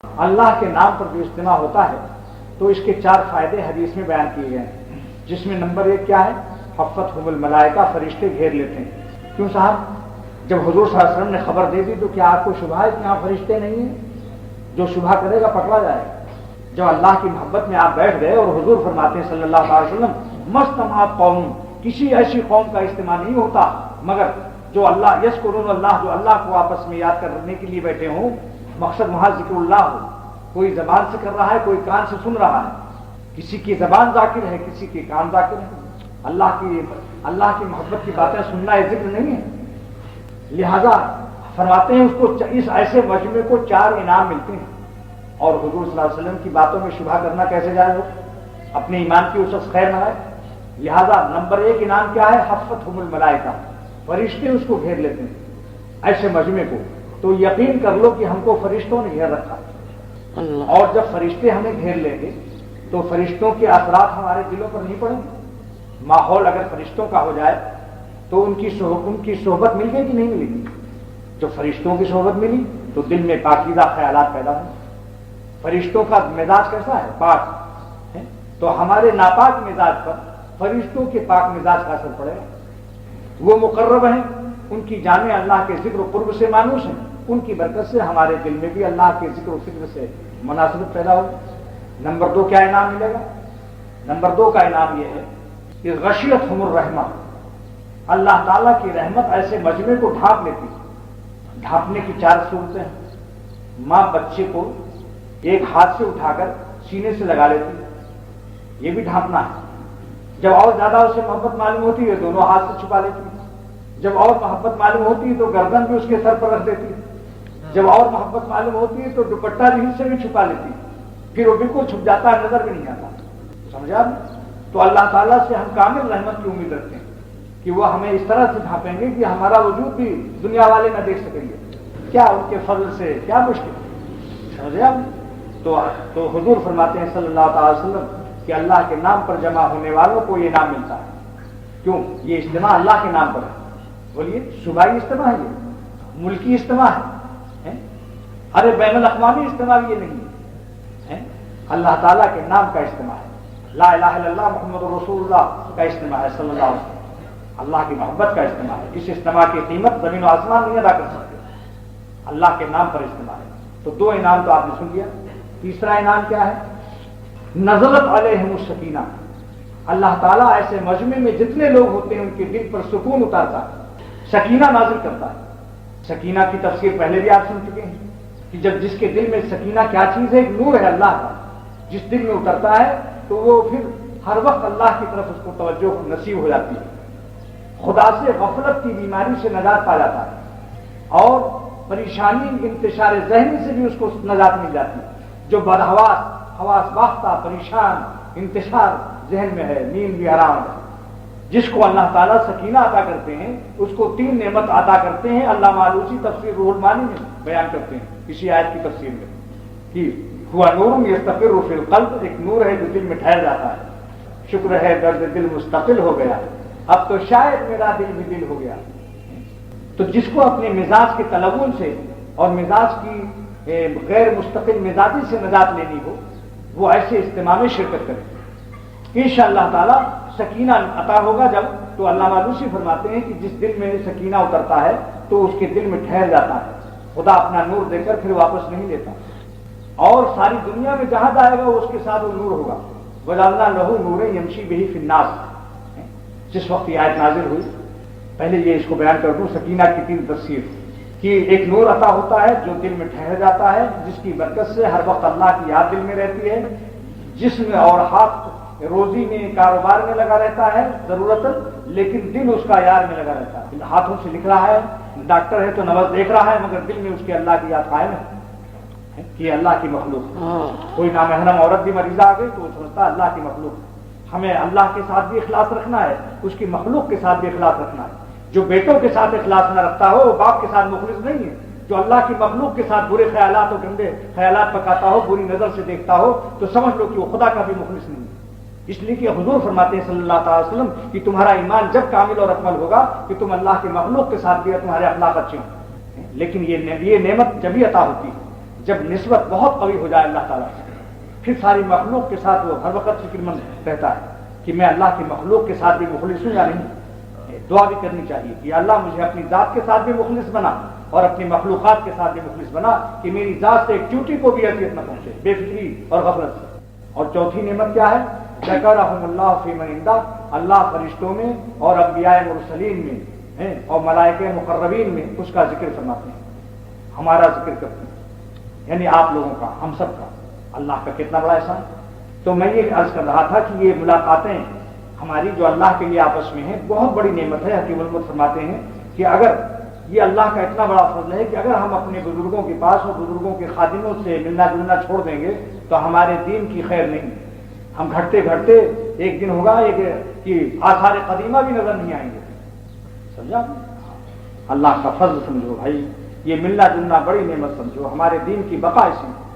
اللہ کے نام پر جو اجتماع ہوتا ہے تو اس کے 4 فائدے حدیث میں بیان کیے گئے ہیں، جس میں نمبر 1 کیا ہے؟ حفتھم الملائکہ، فرشتے گھیر لیتے ہیں۔ کیوں صاحب؟ جب حضور صلی اللہ علیہ وسلم نے خبر دے دی تو کیا آپ کو شبہ ہے کہ یہاں فرشتے نہیں ہیں؟ جو شبہ کرے گا پکڑا جائے گا۔ جب اللہ کی محبت میں آپ بیٹھ گئے اور حضور فرماتے ہیں صلی اللہ علیہ وسلم مجتمع قوم، کسی ایسی قوم کا اجتماع نہیں ہوتا مگر جو اللہ یذکرون اللہ، جو اللہ کو آپس میں یاد کرنے کے لیے بیٹھے ہوں، مقصد وہاں ذکر اللہ ہو، کوئی زبان سے کر رہا ہے، کوئی کان سے سن رہا ہے، کسی کی زبان ذاکر ہے، کسی کے کان ذاکر ہے۔ اللہ کی محبت کی باتیں سننا یہ ذکر نہیں ہے۔ لہذا فرماتے ہیں اس کو، اس ایسے مجمع کو 4 انعام ملتے ہیں، اور حضور صلی اللہ علیہ وسلم کی باتوں میں شبہ کرنا کیسے جائے ہو؟ اپنے ایمان کی اس وقت خیر نہ ہے۔ لہذا نمبر 1 انعام کیا ہے؟ حفتھم الملائکہ، فرشتے اس کو گھیر لیتے ہیں ایسے مجمع کو۔ تو یقین کر لو کہ ہم کو فرشتوں نے گھیر رکھا، اور جب فرشتے ہمیں گھیر لیں گے تو فرشتوں کے اثرات ہمارے دلوں پر نہیں پڑیں گے۔ ماحول اگر فرشتوں کا ہو جائے تو ان کی صحبت مل گئی کہ نہیں ملے گی؟ جب فرشتوں کی صحبت ملی تو دل میں پاکیزہ خیالات پیدا ہوں۔ فرشتوں کا مزاج کیسا ہے؟ پاک ہے۔ تو ہمارے ناپاک مزاج پر فرشتوں کے پاک مزاج کا اثر پڑے گا۔ وہ مقرب ہیں، ان کی جانیں اللہ کے ذکر و قرب سے مانوس ہیں، ان کی برکت سے ہمارے دل میں بھی اللہ کے ذکر و فکر سے مناسبت پیدا ہو۔ نمبر 2 کیا انعام ملے گا؟ نمبر 2 کا انعام یہ ہے کہ غشیتہم الرحمہ، اللہ تعالیٰ کی رحمت ایسے مجمع کو ڈھانپ لیتی ہے۔ ڈھانپنے کی 4 صورتیں ہیں۔ ماں بچے کو ایک ہاتھ سے اٹھا کر سینے سے لگا لیتی ہے، یہ بھی ڈھانپنا ہے۔ جب اور زیادہ اسے محبت معلوم ہوتی ہے دونوں ہاتھ سے چھپا لیتی ہے۔ جب اور محبت معلوم ہوتی ہے تو گردن بھی اس کے سر پر رکھ دیتی ہے۔ جب اور محبت معلوم ہوتی ہے تو دوپٹہ بھی سے بھی چھپا لیتی ہے، پھر وہ بالکل چھپ جاتا ہے، نظر بھی نہیں آتا۔ سمجھا؟ تو اللہ تعالیٰ سے ہم کامل رحمت کی امید رکھتے ہیں کہ وہ ہمیں اس طرح سے ڈھانپیں گے کہ ہمارا وجود بھی دنیا والے نہ دیکھ سکیں گے۔ کیا ان کے فضل سے کیا مشکل، سمجھا؟ تو حضور فرماتے ہیں صلی اللہ تعالی وسلم کہ اللہ کے نام پر جمع ہونے والوں کو یہ نام ملتا ہے۔ کیوں؟ یہ اجتماع اللہ کے نام پر ہے۔ بولیے، صوبائی اجتماع ہے، یہ ملکی اجتماع ہے، ارے بین الاقوامی اجتماع بھی یہ نہیں ہے، اللہ تعالیٰ کے نام کا اجتماع ہے۔ لا الہ الا اللہ محمد رسول اللہ کا اجتماع ہے، صلی اللہ علیہ وسلم، اللہ کی محبت کا اجتماع ہے۔ اس اجتماع کی قیمت زمین و آسمان نہیں ادا کر سکتے، اللہ کے نام پر اجتماع ہے۔ تو 2 انعام تو آپ نے سن لیا۔ تیسرا انعام کیا ہے؟ نزلت علیہم السکینہ، اللہ تعالیٰ ایسے مجمع میں جتنے لوگ ہوتے ہیں ان کے دل پر سکون اتارتا ہے، سکینہ نازل کرتا ہے۔ سکینہ کی تفسیر پہلے بھی آپ سن چکے ہیں کہ جب جس کے دل میں سکینہ کیا چیز ہے؟ ایک نور ہے اللہ کا، جس دل میں اترتا ہے تو وہ پھر ہر وقت اللہ کی طرف اس کو توجہ نصیب ہو جاتی ہے، خدا سے غفلت کی بیماری سے نجات پا جاتا ہے، اور پریشانی انتشار ذہنی سے بھی اس کو نجات مل جاتی ہے۔ جو حواس باختہ پریشان انتشار ذہن میں ہے، نیند بھی حرام ہے، جس کو اللہ تعالیٰ سکینہ عطا کرتے ہیں اس کو 3 نعمت عطا کرتے ہیں۔ علامہ آلوسی تفسیر روح المعانی میں بیان کرتے ہیں اسی آیت کی تفسیر میں کہ ہوا نور یستقر فی القلب، ایک نور ہے جو دل میں ٹھہر جاتا ہے۔ شکر ہے درد دل مستقل ہو گیا، اب تو شاید میرا دل بھی دل ہو گیا۔ تو جس کو اپنے مزاج کے تلون سے اور مزاج کی غیر مستقل مزاجی سے نجات لینی ہو، وہ ایسے اجتماع میں شرکت کرے، انشاءاللہ تعالیٰ سکینہ عطا ہوگا۔ جب تو علامہ آلوسی فرماتے ہیں کہ جس دل میں سکینہ اترتا ہے تو اس کے دل میں ٹھہر جاتا ہے، خدا اپنا نور دے کر پھر واپس نہیں لیتا، اور ساری دنیا میں جہاں جائے گا اس کے ساتھ وہ نور ہوگا۔ وَجَعَلْنَا لَهُ نُورًا يَمْشِي بِهِ فِي النَّاسِ، جس وقت یہ آیت نازل ہوئی، پہلے یہ اس کو بیان کر دوں سکینہ کی 3 تفسیر کہ ایک نور عطا ہوتا ہے جو دل میں ٹھہر جاتا ہے، جس کی برکت سے ہر وقت اللہ کی یاد دل میں رہتی ہے، جسم اور ہاتھ روزی میں کاروبار میں لگا رہتا ہے ضرورت، لیکن دل اس کا یاد میں لگا رہتا ہے۔ ہاتھوں سے لکھ رہا ہے، ڈاکٹر ہے تو نبض دیکھ رہا ہے، مگر دل میں اس کے اللہ کی یاد قائم ہے کہ اللہ کی مخلوق۔ کوئی نامحرم عورت بھی مریضہ آ گئی تو وہ سمجھتا ہے اللہ کی مخلوق۔ ہمیں اللہ کے ساتھ بھی اخلاص رکھنا ہے، اس کی مخلوق کے ساتھ بھی اخلاص رکھنا ہے۔ جو بیٹوں کے ساتھ اخلاص نہ رکھتا ہو وہ باپ کے ساتھ مخلص نہیں ہے۔ جو اللہ کی مخلوق کے ساتھ برے خیالات اور گندے خیالات پکاتا ہو، بری نظر سے دیکھتا ہو، تو سمجھ لو کہ وہ خدا کا بھی مخلص نہیں ہے۔ اس لیے کہ حضور فرماتے ہیں صلی اللہ تعالی وسلم کہ تمہارا ایمان جب کامل اور اکمل ہوگا کہ تم اللہ کی مخلوق کے ساتھ بھی تمہارے اخلاق اچھے ہوں، لیکن یہ نعمت جبھی عطا ہوتی ہے جب نسبت بہت قوی ہو جائے اللہ تعالیٰ سے، پھر ساری مخلوق کے ساتھ وہ ہر وقت فکر مند رہتا ہے کہ میں اللہ کی مخلوق کے ساتھ بھی مخلص ہوں یا نہیں۔ دعا بھی کرنی چاہیے کہ اللہ مجھے اپنی ذات کے ساتھ بھی مخلص بنا اور اپنی مخلوقات کے ساتھ بھی مخلص بنا، کہ میری ذات سے ایک چوٹی کو بھی اذیت نہ پہنچے بے فکری اور غفلت سے۔ اور چوتھی نعمت کیا ہے؟ ذکرہم اللہ فی من عنده، اللہ فرشتوں میں اور انبیاء مرسلین میں اور ملائکہ مقربین میں اس کا ذکر فرماتے ہیں، ہمارا ذکر کرتے ہیں، یعنی آپ لوگوں کا، ہم سب کا۔ اللہ کا کتنا بڑا احسان۔ تو میں یہ عرض کر رہا تھا کہ یہ ملاقاتیں ہماری جو اللہ کے لیے آپس میں ہیں بہت بڑی نعمت ہے۔ حکیم المت فرماتے ہیں کہ اگر یہ اللہ کا اتنا بڑا فضل ہے کہ اگر ہم اپنے بزرگوں کے پاس اور بزرگوں کے خادموں سے ملنا جلنا چھوڑ دیں گے تو ہمارے دین کی خیر نہیں، ہم گھٹتے گھٹتے ایک دن ہوگا کہ آثار قدیمہ بھی نظر نہیں آئیں گے۔ سمجھا؟ اللہ کا فضل سمجھو بھائی، یہ ملنا جلنا بڑی نعمت سمجھو، ہمارے دین کی بقا اسی میں۔